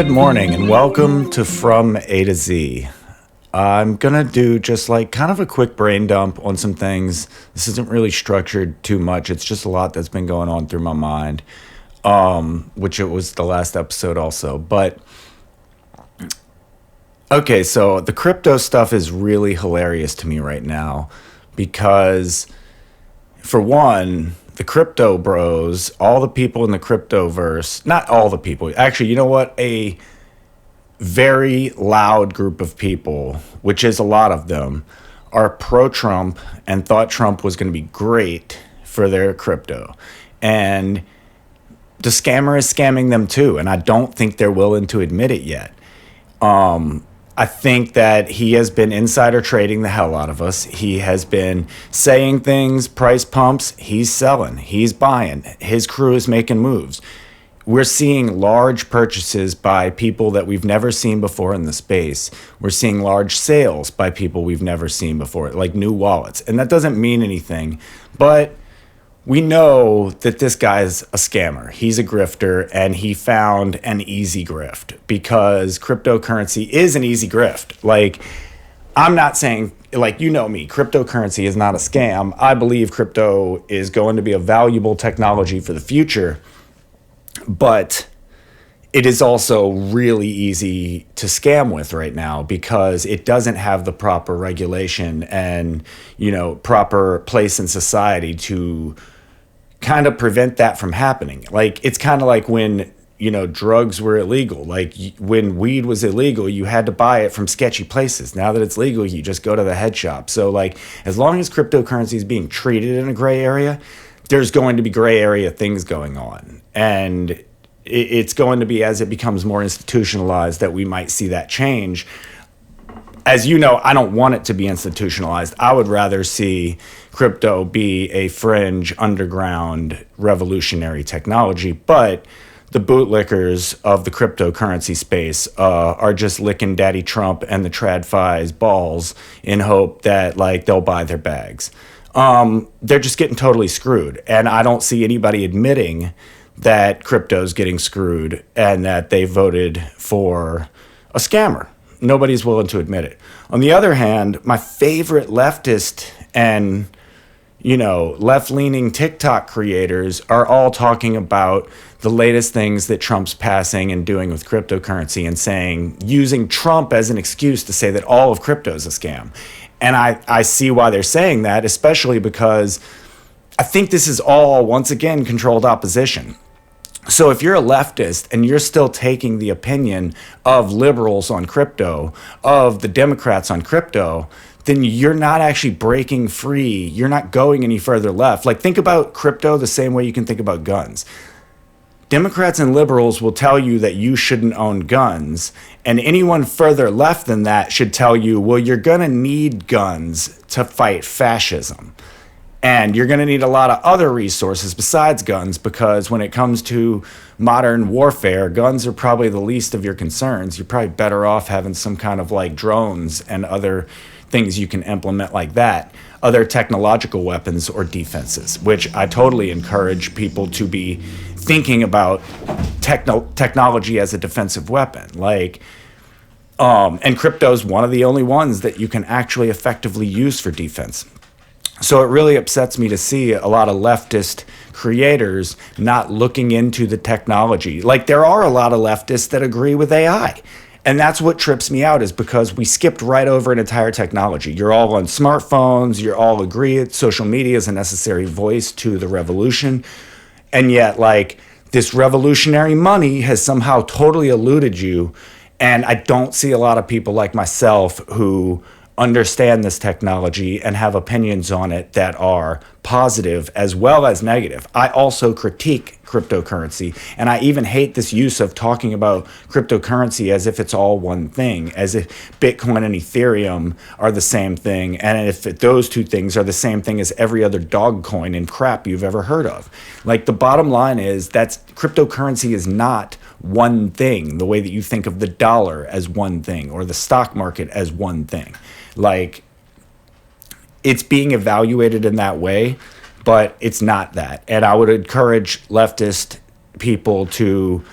Good morning and welcome to From A to Z. I'm gonna do just like kind of a quick brain dump on some things. This isn't really structured too much. It's just a lot that's been going on through my mind, which it was the last episode also. But okay, so the crypto stuff is really hilarious to me right now because, for one, the crypto bros, all the people in the cryptoverse, not all the people, actually, you know what? A very loud group of people, which is a lot of them, are pro-Trump and thought Trump was going to be great for their crypto. And the scammer is scamming them too, and I don't think they're willing to admit it yet. I think that he has been insider trading the hell out of us. He has been saying things, price pumps, he's selling, he's buying, his crew is making moves. We're seeing large purchases by people that we've never seen before in the space. We're seeing large sales by people we've never seen before, like new wallets. And that doesn't mean anything, but we know that this guy's a scammer. He's a grifter, and he found an easy grift because cryptocurrency is an easy grift. Like, I'm not saying, like, you know me, cryptocurrency is not a scam. I believe crypto is going to be a valuable technology for the future, but it is also really easy to scam with right now because it doesn't have the proper regulation and, proper place in society to kind of prevent that from happening. Like, it's kind of like when, drugs were illegal. Like, when weed was illegal, you had to buy it from sketchy places. Now that it's legal, you just go to the head shop. So, like, as long as cryptocurrency is being treated in a gray area, there's going to be gray area things going on. And it's going to be, as it becomes more institutionalized, that we might see that change. As you know, I don't want it to be institutionalized. I would rather see crypto be a fringe, underground, revolutionary technology. But the bootlickers of the cryptocurrency space are just licking Daddy Trump and the TradFi's balls in hope that, like, they'll buy their bags. They're just getting totally screwed. And I don't see anybody admitting that crypto's getting screwed and that they voted for a scammer. Nobody's willing to admit it. On the other hand, my favorite leftist and, left-leaning TikTok creators are all talking about the latest things that Trump's passing and doing with cryptocurrency and using Trump as an excuse to say that all of crypto is a scam. And I see why they're saying that, especially because I think this is all, once again, controlled opposition. So if you're a leftist and you're still taking the opinion of liberals on crypto, of the Democrats on crypto, then you're not actually breaking free. You're not going any further left. Like, think about crypto the same way you can think about guns. Democrats and liberals will tell you that you shouldn't own guns, and anyone further left than that should tell you, well, you're going to need guns to fight fascism. And you're going to need a lot of other resources besides guns, because when it comes to modern warfare, guns are probably the least of your concerns. You're probably better off having some kind of like drones and other things you can implement like that, other technological weapons or defenses, which I totally encourage people to be thinking about technology as a defensive weapon. And crypto is one of the only ones that you can actually effectively use for defense. So it really upsets me to see a lot of leftist creators not looking into the technology. Like, there are a lot of leftists that agree with AI. And that's what trips me out, is because we skipped right over an entire technology. You're all on smartphones. You all agree that social media is a necessary voice to the revolution. And yet, like, this revolutionary money has somehow totally eluded you. And I don't see a lot of people like myself who understand this technology and have opinions on it that are positive as well as negative. I also critique cryptocurrency, and I even hate this use of talking about cryptocurrency as if it's all one thing, as if Bitcoin and Ethereum are the same thing, and if those two things are the same thing as every other dog coin and crap you've ever heard of. Like, the bottom line is that cryptocurrency is not one thing, the way that you think of the dollar as one thing or the stock market as one thing. Like, it's being evaluated in that way, but it's not that. And I would encourage leftist people to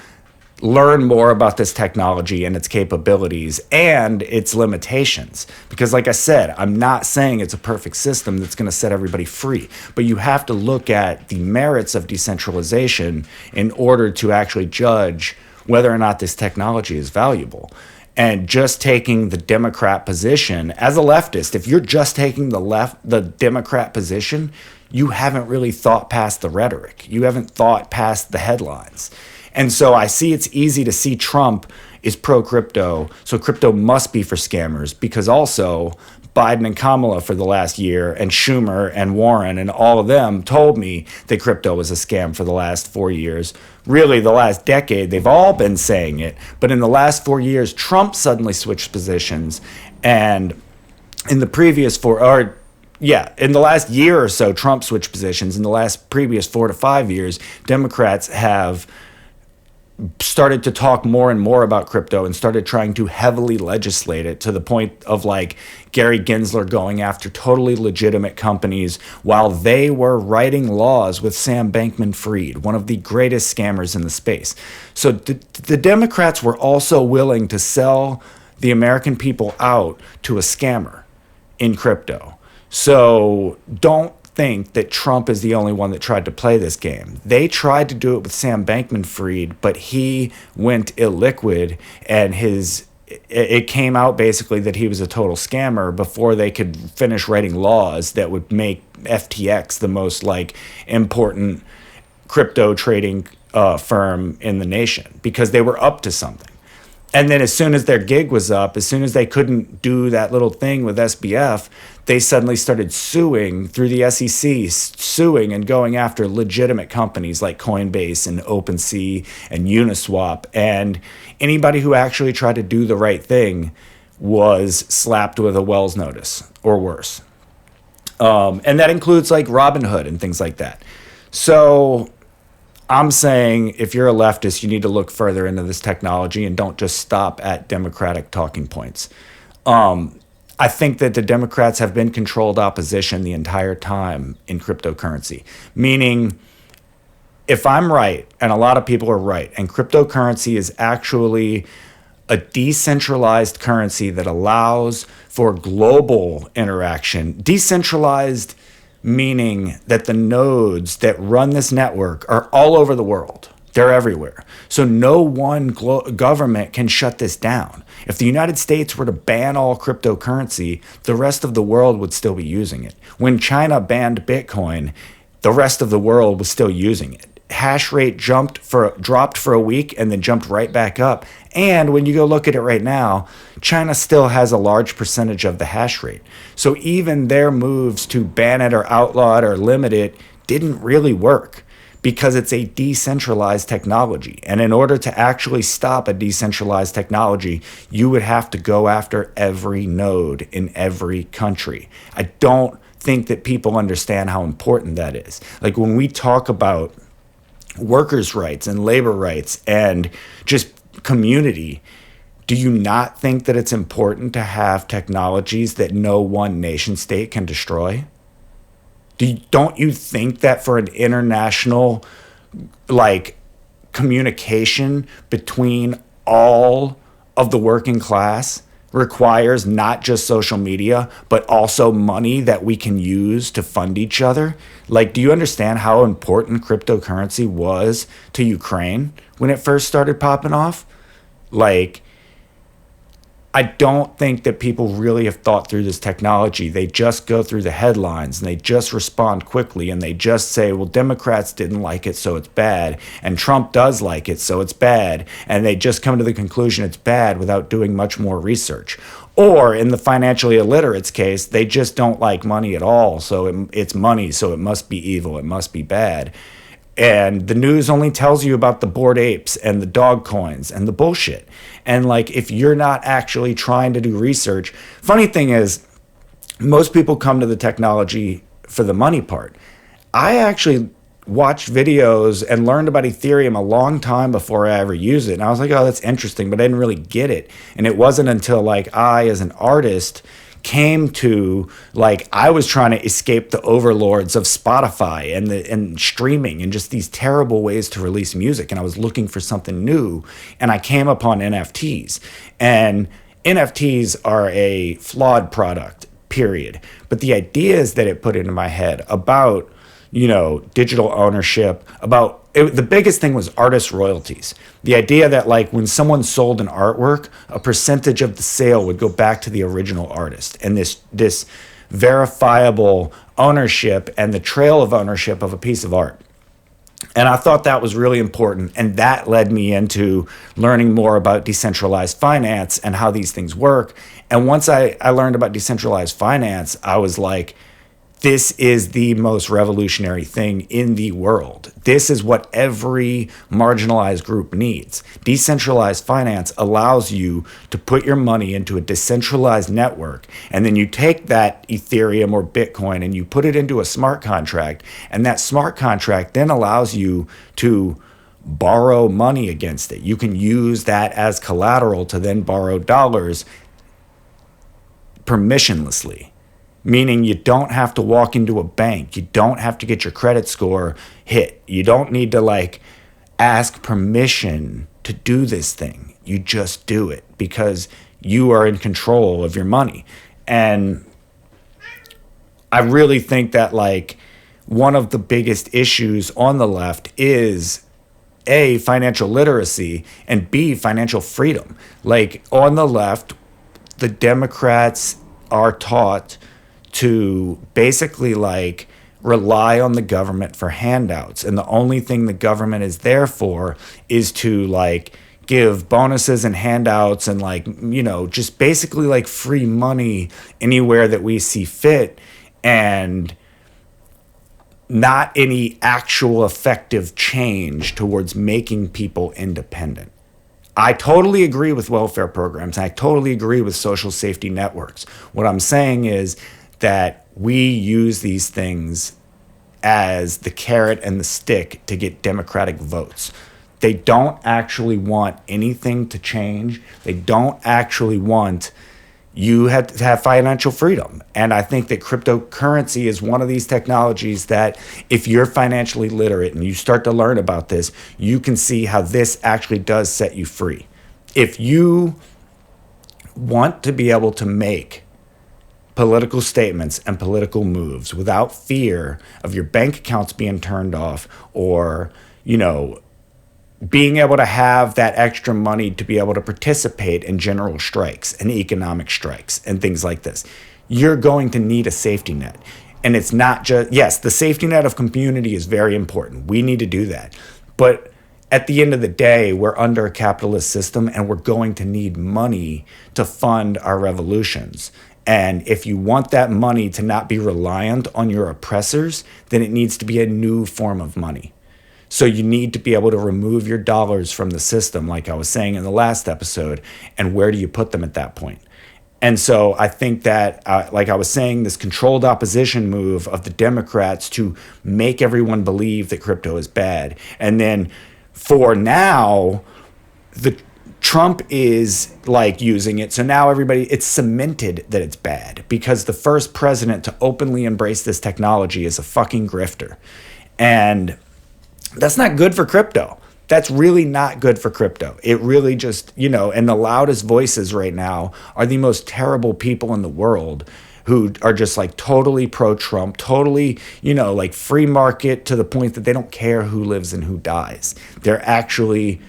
learn more about this technology and its capabilities and its limitations. Because like I said, I'm not saying it's a perfect system that's going to set everybody free, but you have to look at the merits of decentralization in order to actually judge whether or not this technology is valuable. And just taking the Democrat position as a leftist, if you're just taking the Democrat position, you haven't really thought past the rhetoric. You haven't thought past the headlines. And so I see it's easy to see Trump is pro-crypto, so crypto must be for scammers, because also Biden and Kamala for the last year, and Schumer and Warren and all of them told me that crypto was a scam for the last 4 years. Really, the last decade, they've all been saying it. But in the last 4 years, Trump suddenly switched positions. And in the in the last year or so, Trump switched positions. In the last previous 4 to 5 years, Democrats have started to talk more and more about crypto and started trying to heavily legislate it, to the point of like Gary Gensler going after totally legitimate companies while they were writing laws with Sam Bankman-Fried, one of the greatest scammers in the space. So the Democrats were also willing to sell the American people out to a scammer in crypto. So don't think that Trump is the only one that tried to play this game. They tried to do it with Sam Bankman-Fried, but he went illiquid, and it came out basically that he was a total scammer before they could finish writing laws that would make FTX the most like important crypto trading firm in the nation, because they were up to something. And then as soon as their gig was up, as soon as they couldn't do that little thing with SBF, they suddenly started suing through the SEC, suing and going after legitimate companies like Coinbase and OpenSea and Uniswap. And anybody who actually tried to do the right thing was slapped with a Wells notice or worse. And that includes like Robinhood and things like that. So I'm saying if you're a leftist, you need to look further into this technology and don't just stop at Democratic talking points. I think that the Democrats have been controlled opposition the entire time in cryptocurrency, meaning if I'm right, and a lot of people are right, and cryptocurrency is actually a decentralized currency that allows for global interaction, decentralized meaning that the nodes that run this network are all over the world. They're everywhere. So no one government can shut this down. If the United States were to ban all cryptocurrency, the rest of the world would still be using it. When China banned Bitcoin, the rest of the world was still using it. Hash rate dropped for a week and then jumped right back up. And when you go look at it right now, China still has a large percentage of the hash rate. So even their moves to ban it or outlaw it or limit it didn't really work, because it's a decentralized technology. And in order to actually stop a decentralized technology, you would have to go after every node in every country. I don't think that people understand how important that is. Like when we talk about workers' rights and labor rights and just community, do you not think that it's important to have technologies that no one nation state can destroy? Don't you think that for an international communication between all of the working class requires not just social media, but also money that we can use to fund each other? Do you understand how important cryptocurrency was to Ukraine when it first started popping off? I don't think that people really have thought through this technology. They just go through the headlines and they just respond quickly and they just say, well, Democrats didn't like it, so it's bad. And Trump does like it, so it's bad. And they just come to the conclusion it's bad without doing much more research. Or in the financially illiterate's case, they just don't like money at all. So it's money, so it must be evil. It must be bad. And the news only tells you about the Bored Apes and the dog coins and the bullshit. And if you're not actually trying to do research, funny thing is, most people come to the technology for the money part. I actually watched videos and learned about Ethereum a long time before I ever used it. And I was like, oh, that's interesting, but I didn't really get it. And it wasn't until I, as an artist, came to, like, I was trying to escape the overlords of Spotify and streaming and just these terrible ways to release music, and I was looking for something new, and I came upon NFTs. And NFTs are a flawed product, period. But the ideas that it put into my head about, digital ownership, the biggest thing was artist royalties. The idea that, like, when someone sold an artwork, a percentage of the sale would go back to the original artist, and this verifiable ownership and the trail of ownership of a piece of art. And I thought that was really important, and that led me into learning more about decentralized finance and how these things work. And once I learned about decentralized finance, I was like, this is the most revolutionary thing in the world. This is what every marginalized group needs. Decentralized finance allows you to put your money into a decentralized network, and then you take that Ethereum or Bitcoin and you put it into a smart contract, and that smart contract then allows you to borrow money against it. You can use that as collateral to then borrow dollars permissionlessly. Meaning you don't have to walk into a bank. You don't have to get your credit score hit. You don't need to, like, ask permission to do this thing. You just do it because you are in control of your money. And I really think that, like, one of the biggest issues on the left is A, financial literacy, and B, financial freedom. Like, on the left, the Democrats are taught to basically, like, rely on the government for handouts. And the only thing the government is there for is to, like, give bonuses and handouts and, like, just basically, like, free money anywhere that we see fit, and not any actual effective change towards making people independent. I totally agree with welfare programs. I totally agree with social safety networks. What I'm saying is that we use these things as the carrot and the stick to get Democratic votes. They don't actually want anything to change. They don't actually want you to have financial freedom. And I think that cryptocurrency is one of these technologies that, if you're financially literate and you start to learn about this, you can see how this actually does set you free. If you want to be able to make political statements and political moves without fear of your bank accounts being turned off, or, being able to have that extra money to be able to participate in general strikes and economic strikes and things like this, you're going to need a safety net. And it's not just, yes, the safety net of community is very important. We need to do that. But at the end of the day, we're under a capitalist system, and we're going to need money to fund our revolutions. And if you want that money to not be reliant on your oppressors, then it needs to be a new form of money. So you need to be able to remove your dollars from the system, like I was saying in the last episode, and where do you put them at that point? And so I think that, like I was saying, this controlled opposition move of the Democrats to make everyone believe that crypto is bad. And then for now, Trump is, like, using it. So now it's cemented that it's bad, because the first president to openly embrace this technology is a fucking grifter. And that's not good for crypto. That's really not good for crypto. It really just, and the loudest voices right now are the most terrible people in the world, who are just, like, totally pro-Trump, totally, like, free market to the point that they don't care who lives and who dies. They're actually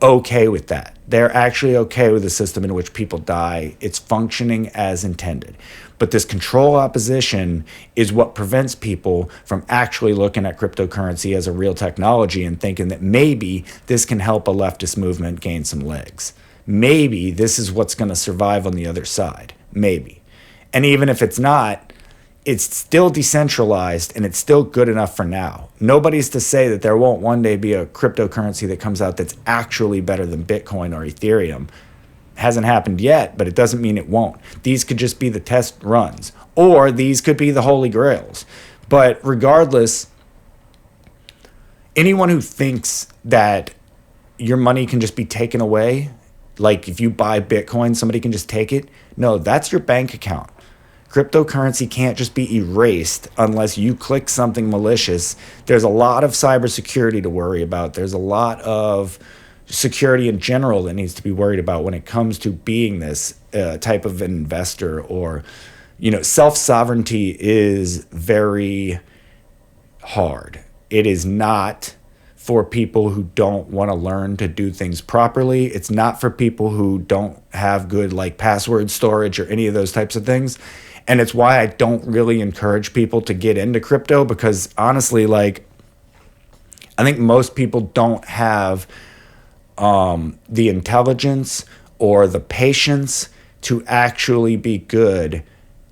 okay with that. They're actually okay with the system in which people die. It's functioning as intended. But this control opposition is what prevents people from actually looking at cryptocurrency as a real technology and thinking that maybe this can help a leftist movement gain some legs. Maybe this is what's going to survive on the other side. Maybe. And even if it's not, it's still decentralized, and it's still good enough for now. Nobody's to say that there won't one day be a cryptocurrency that comes out that's actually better than Bitcoin or Ethereum. Hasn't happened yet, but it doesn't mean it won't. These could just be the test runs, or these could be the holy grails. But regardless, anyone who thinks that your money can just be taken away, like if you buy Bitcoin, somebody can just take it. No, that's your bank account. Cryptocurrency can't just be erased unless you click something malicious. There's a lot of cybersecurity to worry about. There's a lot of security in general that needs to be worried about when it comes to being this type of investor. Or, self-sovereignty is very hard. It is not for people who don't want to learn to do things properly. It's not for people who don't have good password storage or any of those types of things. And it's why I don't really encourage people to get into crypto, because honestly, I think most people don't have the intelligence or the patience to actually be good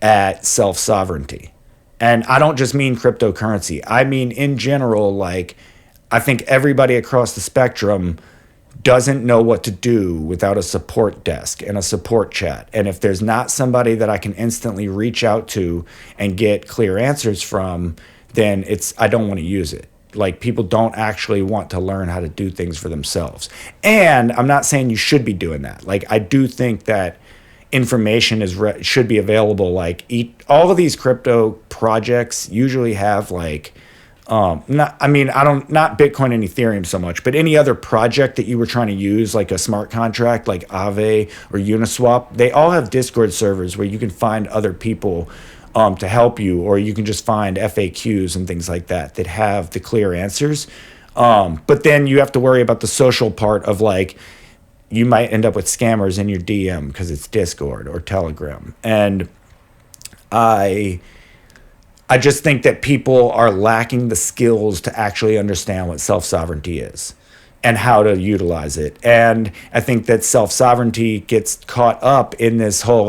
at self-sovereignty. And I don't just mean cryptocurrency. I mean, in general, I think everybody across the spectrum doesn't know what to do without a support desk and a support chat. And if there's not somebody that I can instantly reach out to and get clear answers from, then I don't want to use it. People don't actually want to learn how to do things for themselves. And I'm not saying you should be doing that. I do think that information should be available. All of these crypto projects usually have not Bitcoin and Ethereum so much, but any other project that you were trying to use, like a smart contract, like Aave or Uniswap, they all have Discord servers where you can find other people to help you, or you can just find FAQs and things like that have the clear answers. But then you have to worry about the social part of you might end up with scammers in your DM because it's Discord or Telegram. And I just think that people are lacking the skills to actually understand what self-sovereignty is and how to utilize it. And I think that self-sovereignty gets caught up in this whole,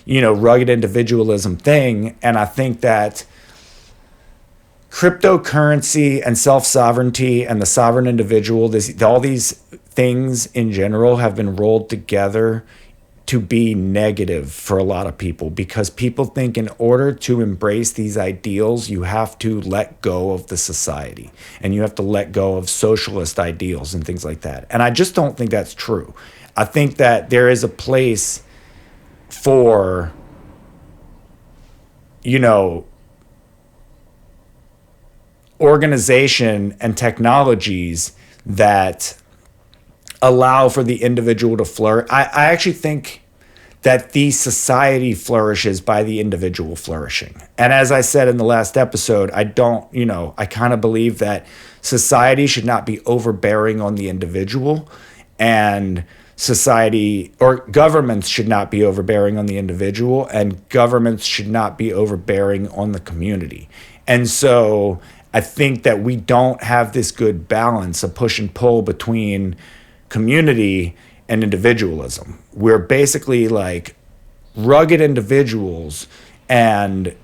rugged individualism thing. And I think that cryptocurrency and self-sovereignty and the sovereign individual, all these things in general have been rolled together to be negative for a lot of people, because people think in order to embrace these ideals, you have to let go of the society and you have to let go of socialist ideals and things like that. And I just don't think that's true. I think that there is a place for, organization and technologies that allow for the individual to flourish. I actually think that the society flourishes by the individual flourishing. And as I said in the last episode, I kind of believe that society should not be overbearing on the individual, and society or governments should not be overbearing on the individual, and governments should not be overbearing on the community. And so I think that we don't have this good balance of push and pull between community and individualism. We're basically rugged individuals, and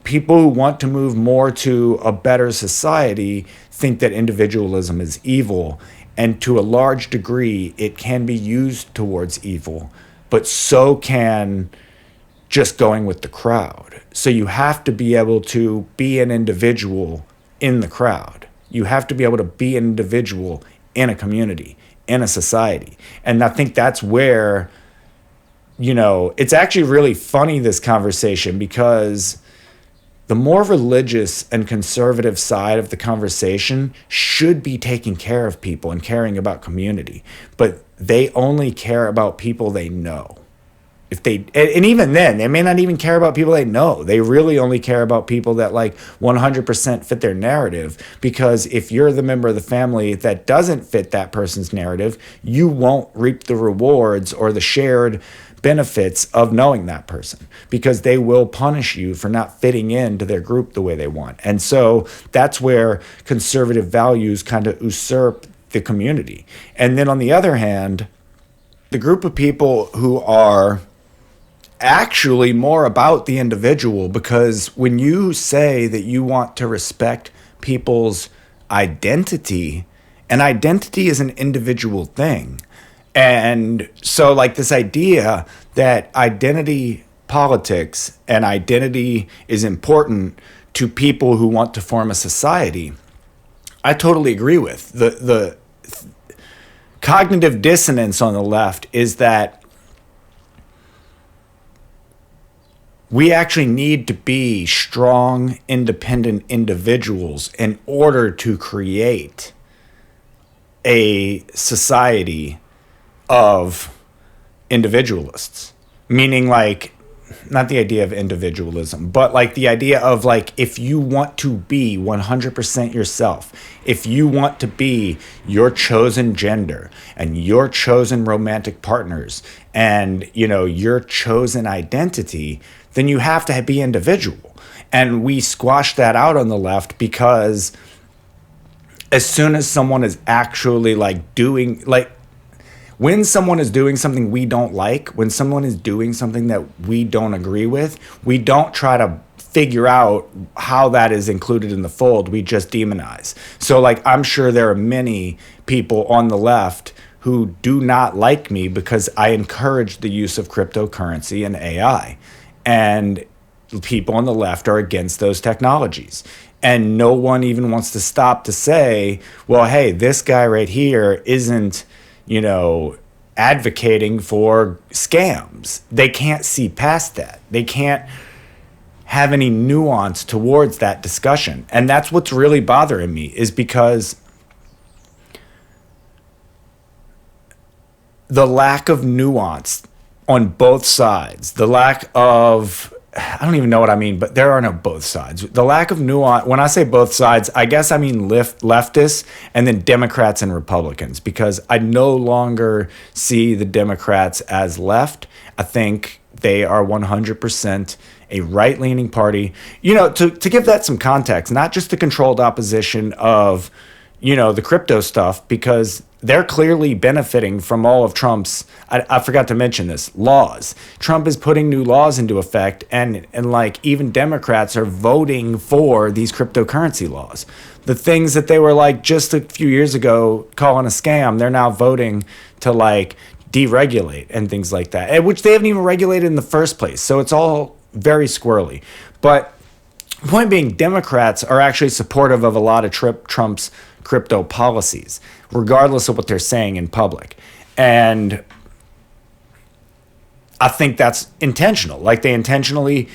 people who want to move more to a better society think that individualism is evil. And to a large degree, it can be used towards evil, but so can just going with the crowd. So you have to be able to be an individual in the crowd. You have to be able to be an individual in a community, in a society. And I think that's where, it's actually really funny, this conversation, because the more religious and conservative side of the conversation should be taking care of people and caring about community, but they only care about people they know. And even then, they may not even care about people they know. They really only care about people that 100% fit their narrative, because if you're the member of the family that doesn't fit that person's narrative, you won't reap the rewards or the shared benefits of knowing that person, because they will punish you for not fitting into their group the way they want. And so that's where conservative values kind of usurp the community. And then on the other hand, the group of people who are actually more about the individual, because when you say that you want to respect people's identity, and identity is an individual thing. And so this idea that identity politics and identity is important to people who want to form a society, I totally agree with. The cognitive dissonance on the left is that We actually need to be strong, independent individuals in order to create a society of individualists. Meaning, like, not the idea of individualism, but like the idea of, like, if you want to be 100% yourself, if you want to be your chosen gender and your chosen romantic partners and, you know, your chosen identity, then you have to be individual. And we squash that out on the left because as soon as someone is actually like doing, like, when someone is doing something we don't like, when someone is doing something that we don't agree with, we don't try to figure out how that is included in the fold. We just demonize. So, like, I'm sure there are many people on the left who do not like me because I encourage the use of cryptocurrency and AI. And people on the left are against those technologies. And no one even wants to stop to say, well, hey, this guy right here isn't, you know, advocating for scams. They can't see past that. They can't have any nuance towards that discussion. And that's what's really bothering me, is because the lack of nuance on both sides, the lack of, I don't even know what I mean, but there are no both sides. The lack of nuance, when I say both sides, I guess I mean leftists and then Democrats and Republicans, because I no longer see the Democrats as left. I think they are 100% a right-leaning party. You know, to give that some context, not just the controlled opposition of, you know, the crypto stuff, because they're clearly benefiting from all of Trump's, I forgot to mention this, laws. Trump is putting new laws into effect, and like even Democrats are voting for these cryptocurrency laws. The things that they were like just a few years ago calling a scam, they're now voting to like deregulate and things like that, which they haven't even regulated in the first place. So it's all very squirrely. But point being, Democrats are actually supportive of a lot of Trump's crypto policies, regardless of what they're saying in public. And I think that's intentional. Like, they intentionally,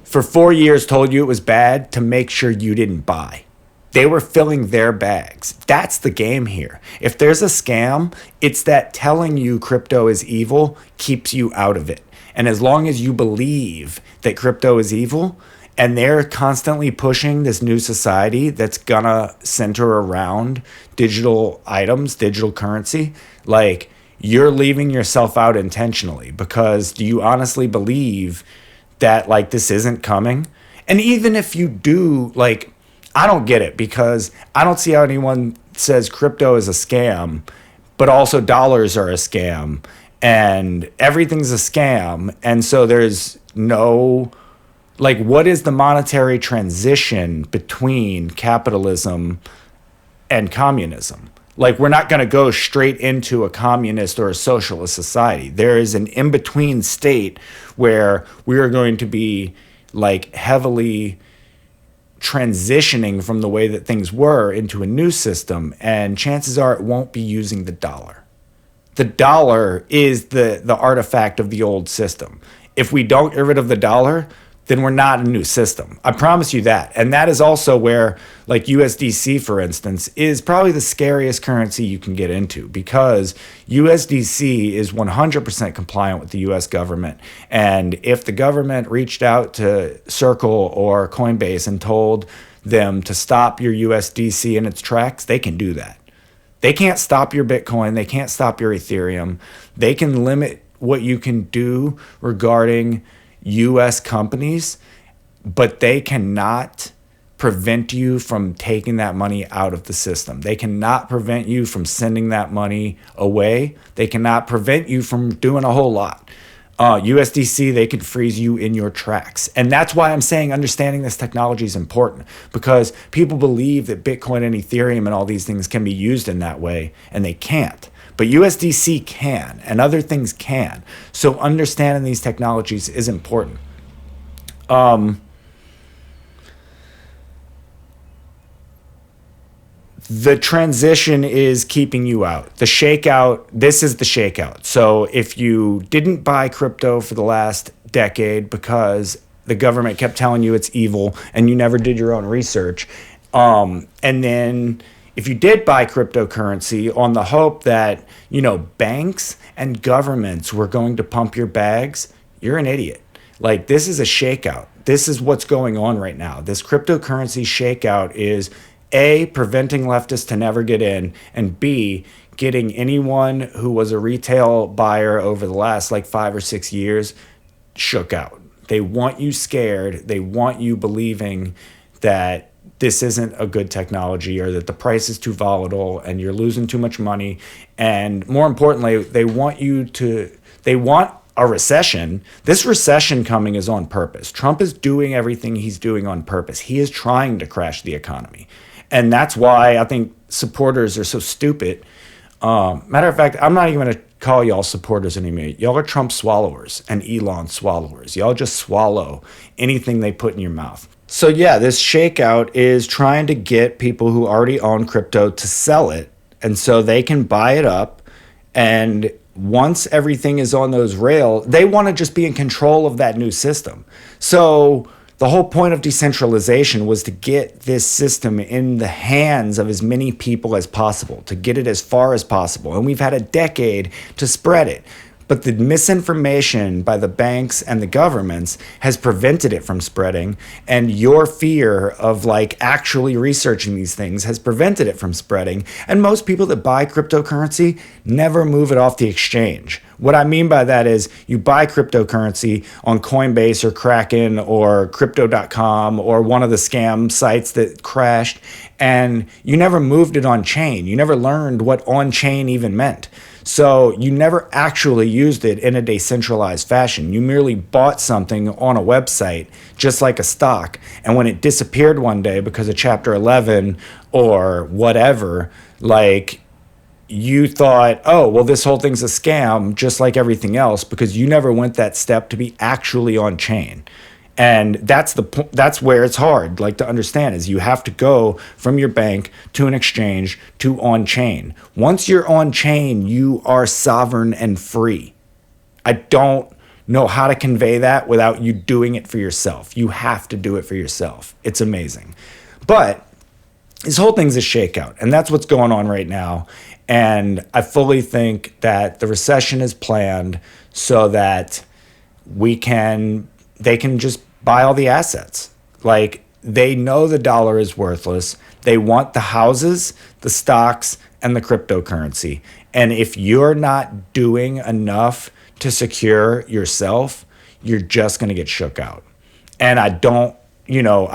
for 4 years, told you it was bad to make sure you didn't buy. They were filling their bags. That's the game here. If there's a scam, it's that telling you crypto is evil keeps you out of it. And as long as you believe that crypto is evil, and they're constantly pushing this new society that's gonna center around digital items, digital currency, like, you're leaving yourself out intentionally, because do you honestly believe that, like, this isn't coming? And even if you do, like, I don't get it, because I don't see how anyone says crypto is a scam, but also dollars are a scam, and everything's a scam. And so there's no, like, what is the monetary transition between capitalism and communism? Like, we're not going to go straight into a communist or a socialist society. There is an in-between state where we are going to be, like, heavily transitioning from the way that things were into a new system, and chances are it won't be using the dollar. The dollar is the artifact of the old system. If we don't get rid of the dollar, then we're not a new system. I promise you that. And that is also where, like, USDC, for instance, is probably the scariest currency you can get into, because USDC is 100% compliant with the US government. And if the government reached out to Circle or Coinbase and told them to stop your USDC in its tracks, they can do that. They can't stop your Bitcoin. They can't stop your Ethereum. They can limit what you can do regarding U.S. companies, but they cannot prevent you from taking that money out of the system. They cannot prevent you from sending that money away. They cannot prevent you from doing a whole lot. USDC, they could freeze you in your tracks. And that's why I'm saying understanding this technology is important, because people believe that Bitcoin and Ethereum and all these things can be used in that way, and they can't. But USDC can, and other things can. So understanding these technologies is important. The transition is keeping you out. The shakeout, this is the shakeout. So if you didn't buy crypto for the last decade because the government kept telling you it's evil and you never did your own research. And then if you did buy cryptocurrency on the hope that, banks and governments were going to pump your bags, you're an idiot. Like, this is a shakeout. This is what's going on right now. This cryptocurrency shakeout is A, preventing leftists to never get in, and B, getting anyone who was a retail buyer over the last 5 or 6 years shook out. They want you scared. They want you believing that this isn't a good technology or that the price is too volatile and you're losing too much money. And more importantly, they want a recession. This recession coming is on purpose. Trump is doing everything he's doing on purpose. He is trying to crash the economy. And that's why I think supporters are so stupid. Matter of fact, I'm not even going to call y'all supporters anymore. Y'all are Trump swallowers and Elon swallowers. Y'all just swallow anything they put in your mouth. So yeah, this shakeout is trying to get people who already own crypto to sell it. And so they can buy it up. And once everything is on those rails, they want to just be in control of that new system. So the whole point of decentralization was to get this system in the hands of as many people as possible, to get it as far as possible. And we've had a decade to spread it. But the misinformation by the banks and the governments has prevented it from spreading. And your fear of actually researching these things has prevented it from spreading. And most people that buy cryptocurrency never move it off the exchange. What I mean by that is you buy cryptocurrency on Coinbase or Kraken or crypto.com or one of the scam sites that crashed, and you never moved it on chain. You never learned what on chain even meant. So you never actually used it in a decentralized fashion. You merely bought something on a website, just like a stock. And when it disappeared one day because of Chapter 11 or whatever, you thought, oh, well, this whole thing's a scam, just like everything else, because you never went that step to be actually on chain. And that's where it's hard, to understand, is you have to go from your bank to an exchange to on chain. Once you're on chain, you are sovereign and free. I don't know how to convey that without you doing it for yourself. You have to do it for yourself. It's amazing. But this whole thing's a shakeout, and that's what's going on right now. And I fully think that the recession is planned so that they can just buy all the assets. They know the dollar is worthless. They want the houses, the stocks, and the cryptocurrency. And if you're not doing enough to secure yourself, you're just going to get shook out. And I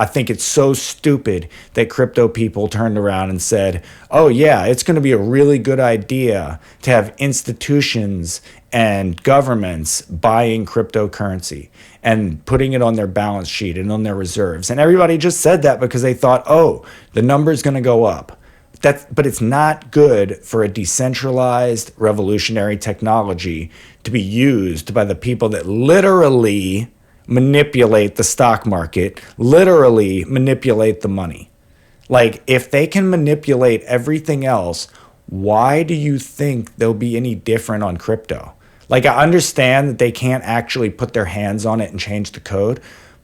think it's so stupid that crypto people turned around and said, oh yeah, it's going to be a really good idea to have institutions and governments buying cryptocurrency and putting it on their balance sheet and on their reserves. And everybody just said that because they thought, oh, the number's going to go up. But it's not good for a decentralized revolutionary technology to be used by the people that literally manipulate the stock market, literally manipulate the money. If they can manipulate everything else, why do you think they'll be any different on crypto? I understand that they can't actually put their hands on it and change the code,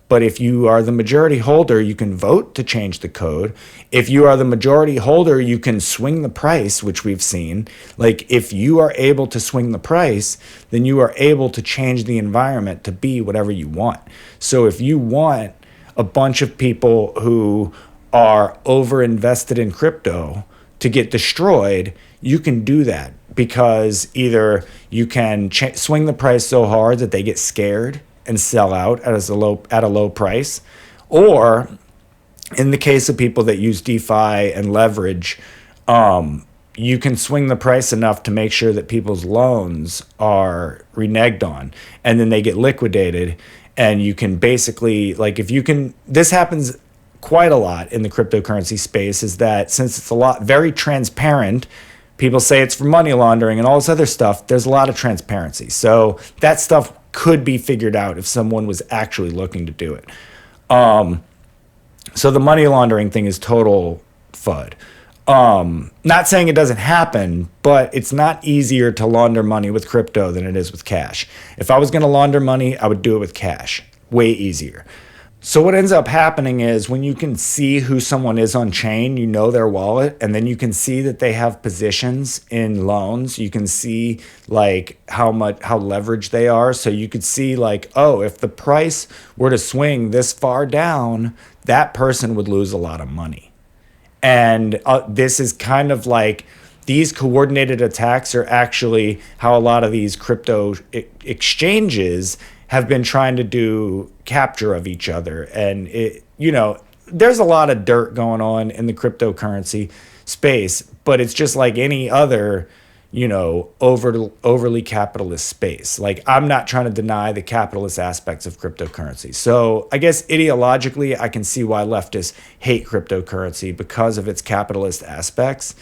but if you are the majority holder, you can vote to change the code. If you are the majority holder, you can swing the price, which we've seen. If you are able to swing the price, then you are able to change the environment to be whatever you want. So if you want a bunch of people who are over-invested in crypto to get destroyed, you can do that, because either you can swing the price so hard that they get scared and sell out at a low price, or in the case of people that use DeFi and leverage, you can swing the price enough to make sure that people's loans are reneged on, and then they get liquidated. And you can basically, this happens quite a lot in the cryptocurrency space, is that since it's very transparent, people say it's for money laundering and all this other stuff, there's a lot of transparency. So that stuff could be figured out if someone was actually looking to do it. So the money laundering thing is total FUD. Not saying it doesn't happen, but it's not easier to launder money with crypto than it is with cash. If I was going to launder money, I would do it with cash. way easier. So what ends up happening is when you can see who someone is on chain, you know their wallet, and then you can see that they have positions in loans. You can see like how leveraged they are. So you could see like, oh, if the price were to swing this far down, that person would lose a lot of money. And this is kind of like these coordinated attacks are actually how a lot of these crypto exchanges have been trying to do capture of each other. And there's a lot of dirt going on in the cryptocurrency space, but it's just like any other, overly capitalist space. Like, I'm not trying to deny the capitalist aspects of cryptocurrency. So I guess ideologically, I can see why leftists hate cryptocurrency because of its capitalist aspects.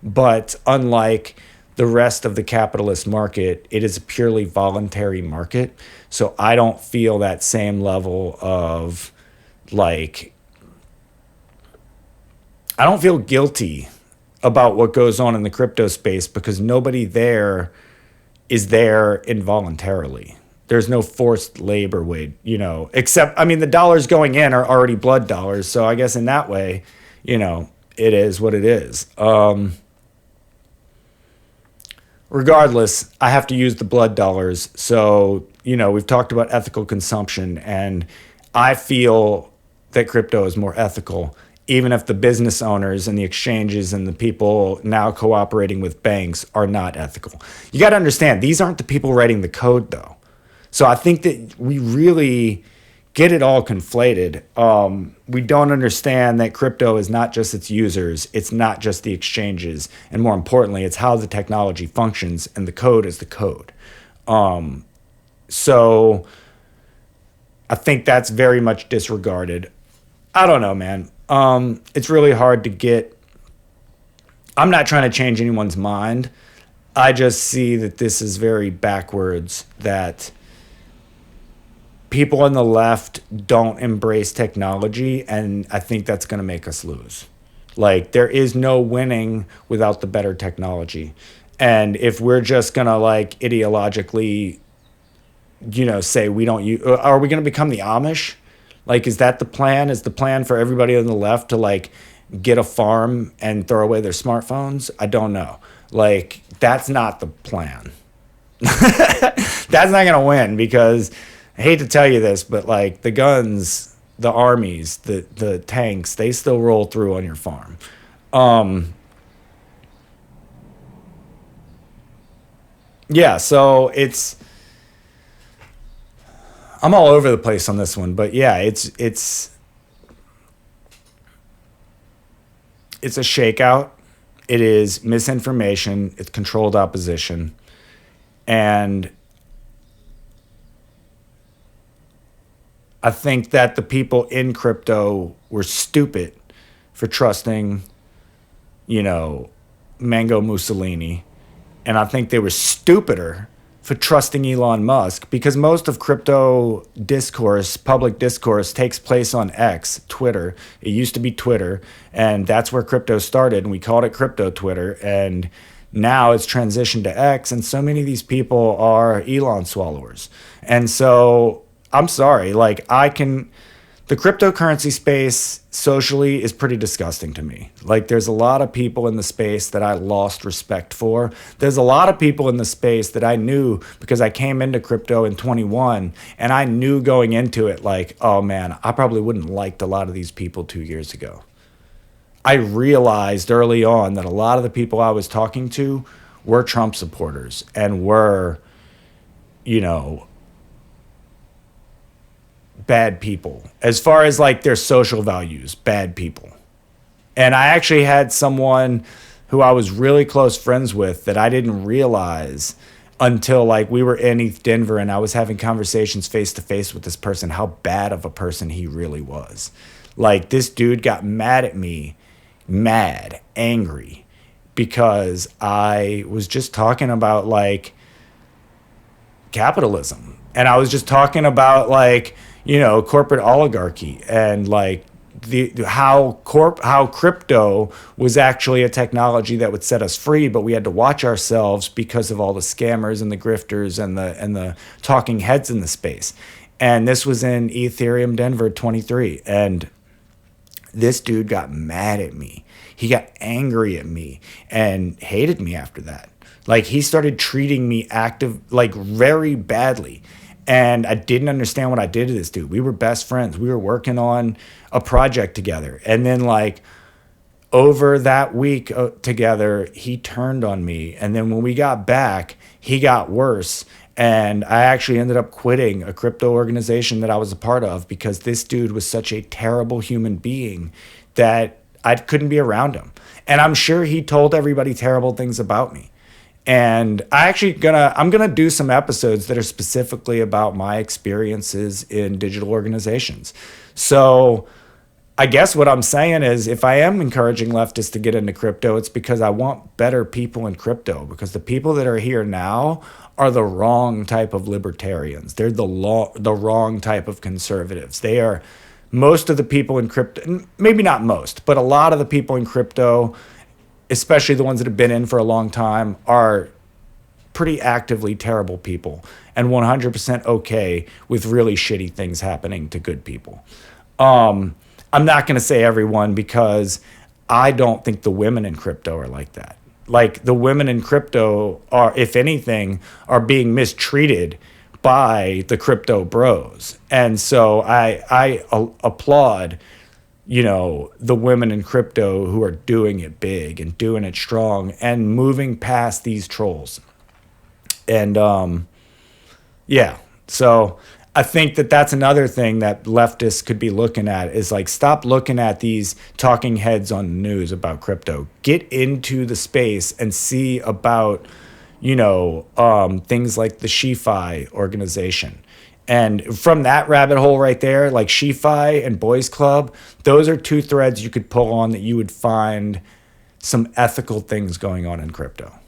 But unlike the rest of the capitalist market, it is a purely voluntary market. So I don't feel that same level of I don't feel guilty about what goes on in the crypto space because nobody there is there involuntarily. There's no forced labor wage, except, the dollars going in are already blood dollars. So I guess in that way, it is what it is. Regardless, I have to use the blood dollars. So, we've talked about ethical consumption, and I feel that crypto is more ethical, even if the business owners and the exchanges and the people now cooperating with banks are not ethical. You got to understand, these aren't the people writing the code, though. So I think that we really get it all conflated. We don't understand that crypto is not just its users, it's not just the exchanges, and more importantly, it's how the technology functions, and the code is the code. So I think that's very much disregarded. I don't know, man. It's really hard to get. I'm not trying to change anyone's mind. I just see that this is very backwards, that people on the left don't embrace technology, and I think that's going to make us lose. Like, there is no winning without the better technology. And if we're just going to ideologically, say we don't use, are we going to become the Amish? Like, is that the plan? Is the plan for everybody on the left to get a farm and throw away their smartphones? I don't know. That's not the plan. That's not going to win because, I hate to tell you this, but the guns, the armies, the tanks, they still roll through on your farm. Yeah, so I'm all over the place on this one, but yeah, it's a shakeout. It is misinformation. It's controlled opposition. And I think that the people in crypto were stupid for trusting, Mango Mussolini. And I think they were stupider for trusting Elon Musk because most of crypto discourse, public discourse, takes place on X, Twitter. It used to be Twitter, and that's where crypto started, and we called it crypto Twitter. And now it's transitioned to X, and so many of these people are Elon swallowers. And so I'm sorry, the cryptocurrency space socially is pretty disgusting to me. There's a lot of people in the space that I lost respect for. There's a lot of people in the space that I knew because I came into crypto in 21, and I knew going into it, oh man, I probably wouldn't liked a lot of these people 2 years ago. I realized early on that a lot of the people I was talking to were Trump supporters and were, bad people as far as their social values, bad people. And I actually had someone who I was really close friends with that I didn't realize until we were in East Denver and I was having conversations face to face with this person, how bad of a person he really was. This dude got mad at me, angry, because I was just talking about capitalism. And I was just talking about corporate oligarchy and how crypto was actually a technology that would set us free, but we had to watch ourselves because of all the scammers and the grifters and the talking heads in the space. And this was in Ethereum Denver 23. And this dude got mad at me. He got angry at me and hated me after that. Like, he started treating me very badly. And I didn't understand what I did to this dude. We were best friends. We were working on a project together. And then, like, over that week together, he turned on me. And then when we got back, he got worse. And I actually ended up quitting a crypto organization that I was a part of because this dude was such a terrible human being that I couldn't be around him. And I'm sure he told everybody terrible things about me. And I'm gonna do some episodes that are specifically about my experiences in digital organizations. So I guess what I'm saying is, if I am encouraging leftists to get into crypto, it's because I want better people in crypto, because the people that are here now are the wrong type of libertarians. They're the wrong type of conservatives. They are most of the people in crypto, maybe not most, but a lot of the people in crypto, especially the ones that have been in for a long time, are pretty actively terrible people and 100% okay with really shitty things happening to good people. I'm not going to say everyone, because I don't think the women in crypto are like that. Like, the women in crypto are, if anything, are being mistreated by the crypto bros. And so I applaud, the women in crypto who are doing it big and doing it strong and moving past these trolls. And so I think that that's another thing that leftists could be looking at, is like, stop looking at these talking heads on the news about crypto. Get into the space and see about, things like the SheFi organization. And from that rabbit hole right there, like SheFi and Boys Club, those are two threads you could pull on that you would find some ethical things going on in crypto.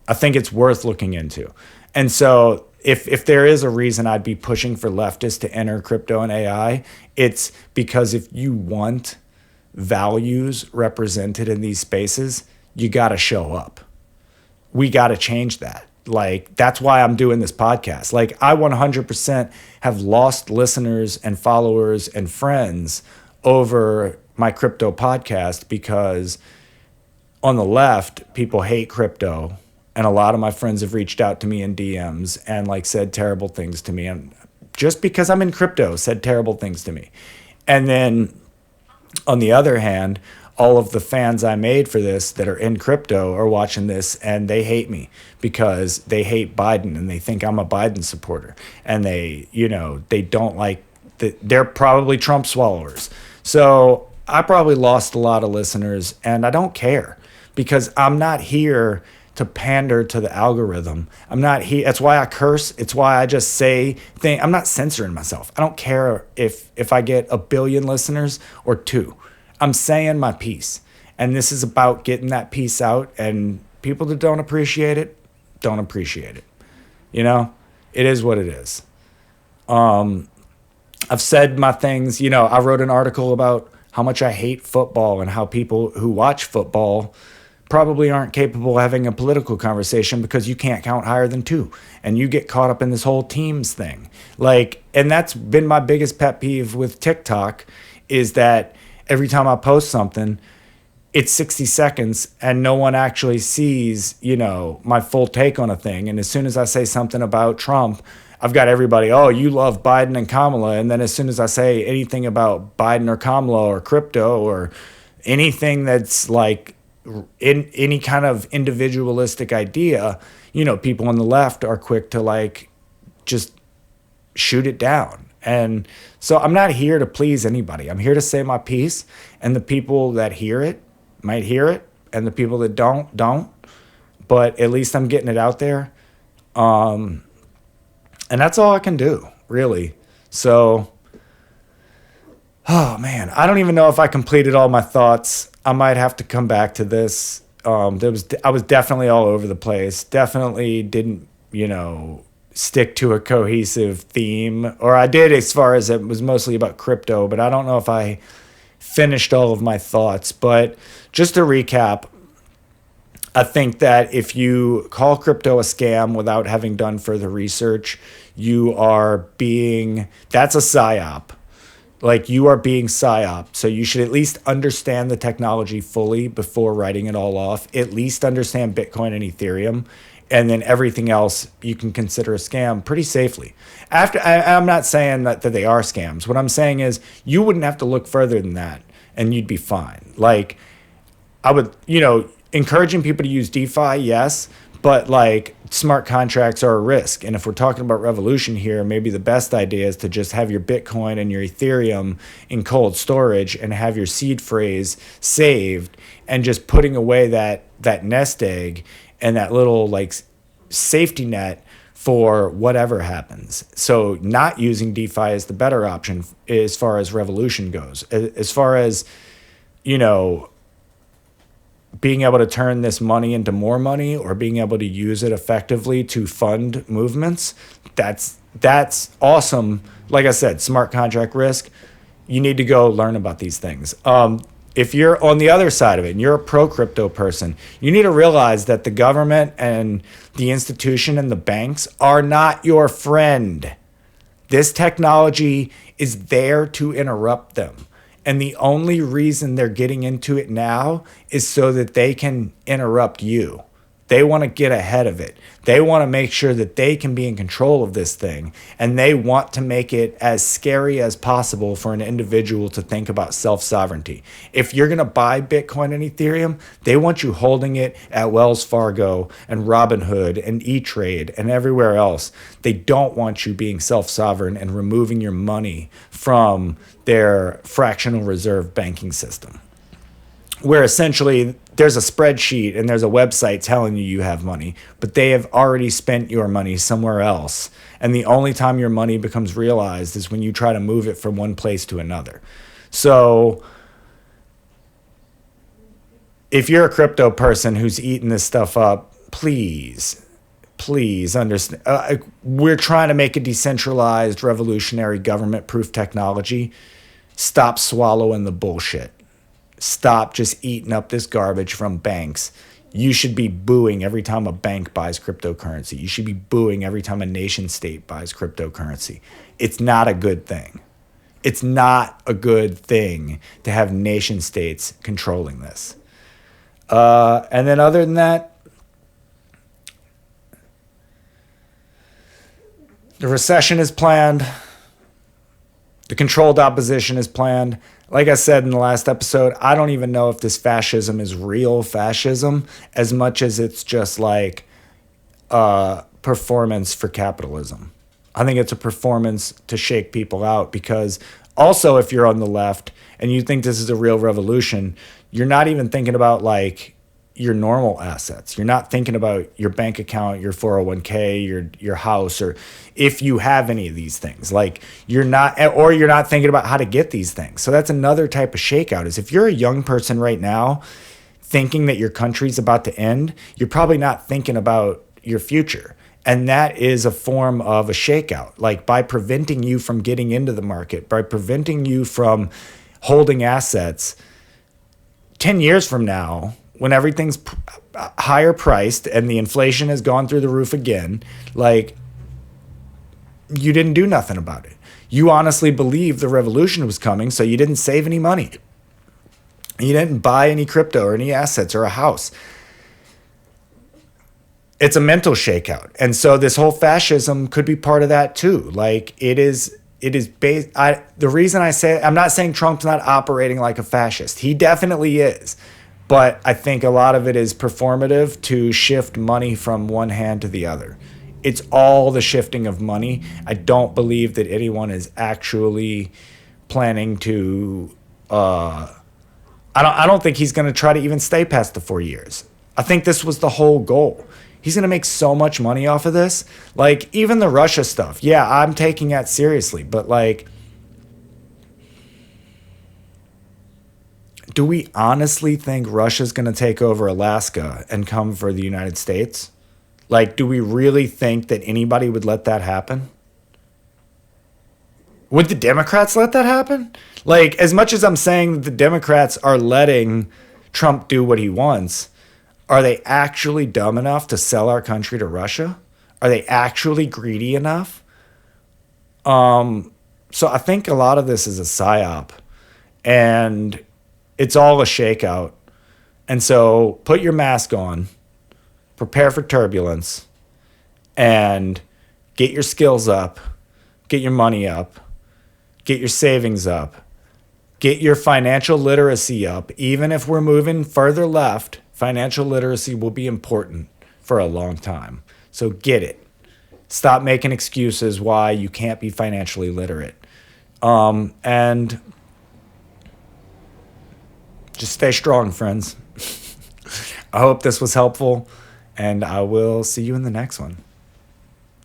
I think it's worth looking into. And so if there is a reason I'd be pushing for leftists to enter crypto and AI, it's because if you want values represented in these spaces, you got to show up. We got to change that. Like, that's why I'm doing this podcast. Like, I 100% have lost listeners and followers and friends over my crypto podcast, because on the left, people hate crypto. And a lot of my friends have reached out to me in DMs and like said terrible things to me. And just because I'm in crypto, said terrible things to me. And then on the other hand, all of the fans I made for this that are in crypto are watching this, and they hate me because they hate Biden and they think I'm a Biden supporter. And they don't like that. They're probably Trump swallowers. So I probably lost a lot of listeners, and I don't care, because I'm not here to pander to the algorithm. I'm not here. That's why I curse. It's why I just say things. I'm not censoring myself. I don't care if I get 1 billion listeners or 2. I'm saying my piece. And this is about getting that piece out. And people that don't appreciate it, don't appreciate it. It is what it is. I've said my things. I wrote an article about how much I hate football and how people who watch football probably aren't capable of having a political conversation because you can't count higher than 2, and you get caught up in this whole teams thing. And that's been my biggest pet peeve with TikTok, is that every time I post something, it's 60 seconds and no one actually sees, my full take on a thing. And as soon as I say something about Trump, I've got everybody, oh, you love Biden and Kamala. And then as soon as I say anything about Biden or Kamala or crypto or anything that's like in any kind of individualistic idea, people on the left are quick to like just shoot it down. And so I'm not here to please anybody. I'm here to say my piece, and the people that hear it might hear it, and the people that don't. But at least I'm getting it out there. And that's all I can do, really. So, oh man, I don't even know if I completed all my thoughts. I might have to come back to this. I was definitely all over the place. Definitely didn't, stick to a cohesive theme. Or I did, as far as it was mostly about crypto, but I don't know if I finished all of my thoughts. But just to recap, I think that if you call crypto a scam without having done further research, that's a psyop. Like, you are being psyop. So you should at least understand the technology fully before writing it all off. At least understand Bitcoin and Ethereum. And then everything else you can consider a scam pretty safely. I'm not saying that they are scams. What I'm saying is you wouldn't have to look further than that and you'd be fine. Like, I would, encouraging people to use DeFi, yes, but like smart contracts are a risk. And if we're talking about revolution here, maybe the best idea is to just have your Bitcoin and your Ethereum in cold storage and have your seed phrase saved and just putting away that nest egg and that little like safety net for whatever happens. So not using DeFi is the better option as far as revolution goes. As far as, being able to turn this money into more money or being able to use it effectively to fund movements, that's awesome. Like I said, smart contract risk, you need to go learn about these things. If you're on the other side of it and you're a pro-crypto person, you need to realize that the government and the institution and the banks are not your friend. This technology is there to interrupt them. And the only reason they're getting into it now is so that they can interrupt you. They want to get ahead of it. They want to make sure that they can be in control of this thing. And they want to make it as scary as possible for an individual to think about self-sovereignty. If you're going to buy Bitcoin and Ethereum, they want you holding it at Wells Fargo and Robinhood and E-Trade and everywhere else. They don't want you being self-sovereign and removing your money from their fractional reserve banking system, where essentially there's a spreadsheet and there's a website telling you have money, but they have already spent your money somewhere else. And the only time your money becomes realized is when you try to move it from one place to another. So if you're a crypto person who's eating this stuff up, please understand. We're trying to make a decentralized, revolutionary, government-proof technology. Stop swallowing the bullshit. Stop just eating up this garbage from banks. You should be booing every time a bank buys cryptocurrency. You should be booing every time a nation state buys cryptocurrency. It's not a good thing. It's not a good thing to have nation states controlling this. And then other than that, the recession is planned. The controlled opposition is planned. Like I said in the last episode, I don't even know if this fascism is real fascism as much as it's just like performance for capitalism. I think it's a performance to shake people out, because also if you're on the left and you think this is a real revolution, you're not even thinking about like your normal assets. You're not thinking about your bank account, your 401k, your house, or if you have any of these things. Like you're not thinking about how to get these things. So that's another type of shakeout, is if you're a young person right now thinking that your country's about to end, you're probably not thinking about your future. And that is a form of a shakeout. Like by preventing you from getting into the market, by preventing you from holding assets, 10 years from now, when everything's higher priced and the inflation has gone through the roof again, like you didn't do nothing about it. You honestly believed the revolution was coming, so you didn't save any money. You didn't buy any crypto or any assets or a house. It's a mental shakeout. And so this whole fascism could be part of that too. Like it is based. The reason I say, I'm not saying Trump's not operating like a fascist. He definitely is. But I think a lot of it is performative to shift money from one hand to the other. It's all the shifting of money. I don't believe that anyone is actually planning to. I don't think he's going to try to even stay past the 4 years. I think this was the whole goal. He's going to make so much money off of this. Like even the Russia stuff. Yeah, I'm taking that seriously. But like, do we honestly think Russia's going to take over Alaska and come for the United States? Like, do we really think that anybody would let that happen? Would the Democrats let that happen? Like, as much as I'm saying that the Democrats are letting Trump do what he wants, Are they actually dumb enough to sell our country to Russia? Are they actually greedy enough? So I think a lot of this is a psyop, and it's all a shakeout. And so put your mask on, prepare for turbulence, and get your skills up, get your money up, get your savings up, get your financial literacy up. Even if we're moving further left, financial literacy will be important for a long time. So get it. Stop making excuses why you can't be financially literate. And just stay strong, friends. I hope this was helpful, and I will see you in the next one.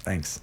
Thanks.